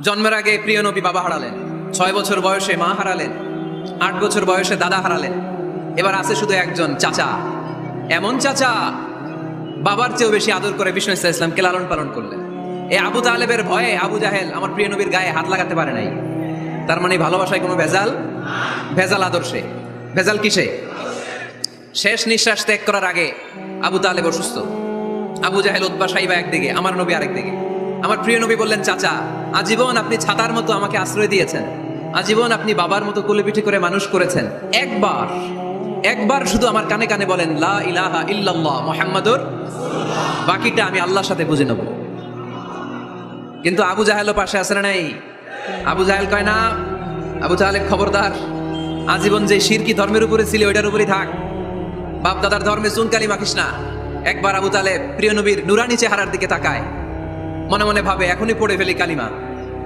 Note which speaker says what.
Speaker 1: জন্মের আগে প্রিয় নবী বাবা হারালেন, 6 বছর বয়সে মা হারালেন, 8 বছর বয়সে দাদা হারালেন, এবার আছে শুধু একজন চাচা। এমন চাচা বাবার চেয়েও বেশি আদর করে বিষ্ণু ইসলামকে লালন পালন করলেন। এই আবু তালেবের ভয়ে আবু জাহেল আমার প্রিয় নবীর গায়ে হাত লাগাতে পারে নাই। তার মানে ভালোবাসায় কোনো ভেজাল, ভেজাল আদর্শে। ভেজাল কিসে? শেষ নিঃশ্বাস ত্যাগ করার আগে আবু তালেব অসুস্থ, আবু জাহেল উতবা সাইবা একদিকে, আমার নবী আরেকদিকে। আমার প্রিয় নবী বললেন, চাচা আজীবন আপনি ছাতার মতো আমাকে আশ্রয় দিয়েছেন, আজীবন আপনি বাবার মতো কোলেপিঠে করে মানুষ করেছেন, একবার একবার শুধু আমার কানে কানে বলেন লা ইলাহা ইল্লাল্লাহ মুহাম্মাদুর, বাকিটা আমি আল্লাহর সাথে বুঝে নেব। কিন্তু আবু জাহেলও পাশে আছে না নাই? আবু জাহেল কয় না, আবু তালেব খবরদার, আজীবন যে শিরকি ধর্মের উপরে ছিল ওইটার উপরেই থাক, বাপ দাদার ধর্মে চুন কালি মাখিস না। একবার আবু তালেব প্রিয় নবীর নুরানি চেহারার দিকে তাকায়, মনে মনে ভাবে এখনই পড়ে ফেলি কালিমা।